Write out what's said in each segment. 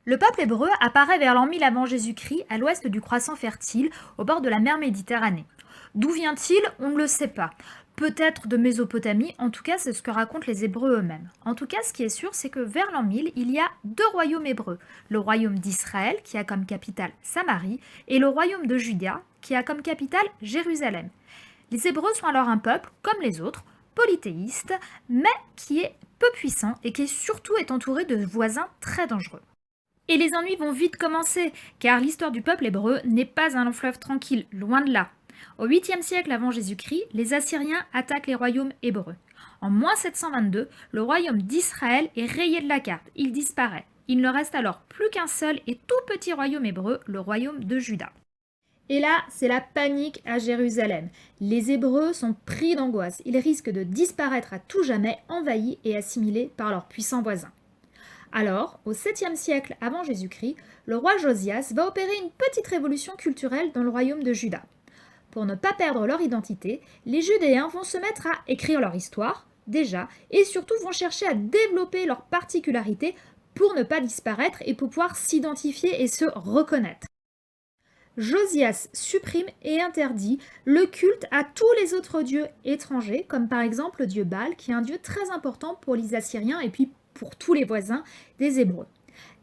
Le peuple hébreu apparaît vers l'an 1000 avant Jésus-Christ à l'ouest du croissant fertile, au bord de la mer Méditerranée. D'où vient-il? On ne le sait pas. Peut-être de Mésopotamie, en tout cas c'est ce que racontent les Hébreux eux-mêmes. En tout cas ce qui est sûr c'est que vers l'an 1000 il y a deux royaumes hébreux. Le royaume d'Israël qui a comme capitale Samarie et le royaume de Juda qui a comme capitale Jérusalem. Les Hébreux sont alors un peuple, comme les autres, polythéiste, mais qui est peu puissant et qui surtout est entouré de voisins très dangereux. Et les ennuis vont vite commencer, car l'histoire du peuple hébreu n'est pas un long fleuve tranquille, loin de là. Au 8e siècle avant Jésus-Christ, les Assyriens attaquent les royaumes hébreux. En moins 722, le royaume d'Israël est rayé de la carte, il disparaît. Il ne reste alors plus qu'un seul et tout petit royaume hébreu, le royaume de Juda. Et là, c'est la panique à Jérusalem. Les Hébreux sont pris d'angoisse, ils risquent de disparaître à tout jamais, envahis et assimilés par leurs puissants voisins. Alors, au 7e siècle avant Jésus-Christ, le roi Josias va opérer une petite révolution culturelle dans le royaume de Juda. Pour ne pas perdre leur identité, les Judéens vont se mettre à écrire leur histoire, déjà, et surtout vont chercher à développer leurs particularités pour ne pas disparaître et pour pouvoir s'identifier et se reconnaître. Josias supprime et interdit le culte à tous les autres dieux étrangers, comme par exemple le dieu Baal, qui est un dieu très important pour les Assyriens et puis pour tous les voisins des Hébreux.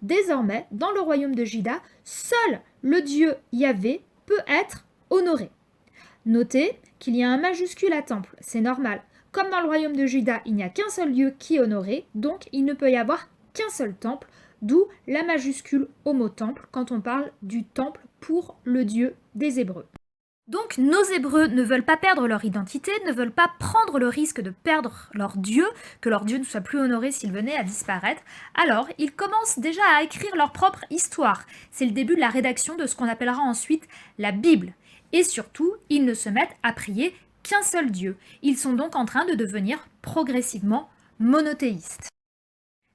Désormais, dans le royaume de Juda, seul le dieu Yahvé peut être honoré. Notez qu'il y a un majuscule à temple, c'est normal. Comme dans le royaume de Juda, il n'y a qu'un seul lieu qui est honoré, donc il ne peut y avoir qu'un seul temple, d'où la majuscule au mot temple quand on parle du temple pour le Dieu des Hébreux. Donc nos Hébreux ne veulent pas perdre leur identité, ne veulent pas prendre le risque de perdre leur Dieu, que leur Dieu ne soit plus honoré s'il venait à disparaître. Alors ils commencent déjà à écrire leur propre histoire. C'est le début de la rédaction de ce qu'on appellera ensuite la Bible. Et surtout, ils ne se mettent à prier qu'un seul Dieu. Ils sont donc en train de devenir progressivement monothéistes.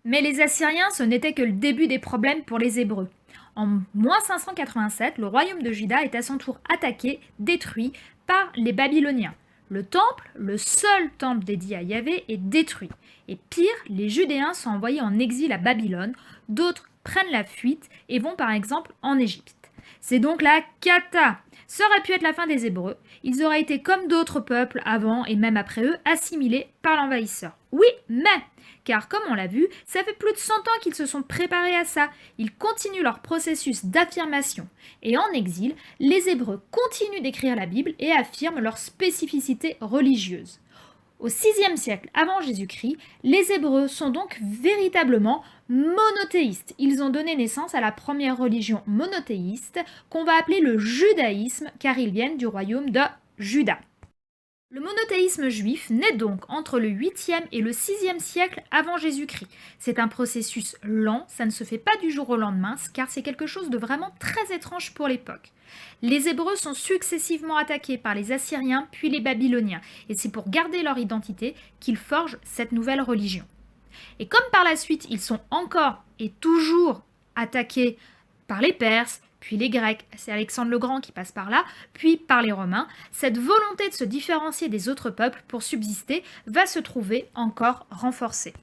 Mais les Assyriens, ce n'était que le début des problèmes pour les Hébreux. En moins 587, le royaume de Juda est à son tour attaqué, détruit par les Babyloniens. Le temple, le seul temple dédié à Yahvé, est détruit. Et pire, les Judéens sont envoyés en exil à Babylone, d'autres prennent la fuite et vont par exemple en Égypte. C'est donc la cata. Ça aurait pu être la fin des Hébreux. Ils auraient été comme d'autres peuples avant et même après eux, assimilés par l'envahisseur. Oui, mais, car comme on l'a vu, ça fait plus de 100 ans qu'ils se sont préparés à ça. Ils continuent leur processus d'affirmation. Et en exil, les Hébreux continuent d'écrire la Bible et affirment leur spécificité religieuse. Au 6e siècle avant Jésus-Christ, les Hébreux sont donc véritablement monothéistes. Ils ont donné naissance à la première religion monothéiste qu'on va appeler le judaïsme car ils viennent du royaume de Juda. Le monothéisme juif naît donc entre le 8e et le 6e siècle avant Jésus-Christ. C'est un processus lent, ça ne se fait pas du jour au lendemain, car c'est quelque chose de vraiment très étrange pour l'époque. Les Hébreux sont successivement attaqués par les Assyriens puis les Babyloniens, et c'est pour garder leur identité qu'ils forgent cette nouvelle religion. Et comme par la suite ils sont encore et toujours attaqués par les Perses, puis les Grecs, c'est Alexandre le Grand qui passe par là, puis par les Romains, cette volonté de se différencier des autres peuples pour subsister va se trouver encore renforcée.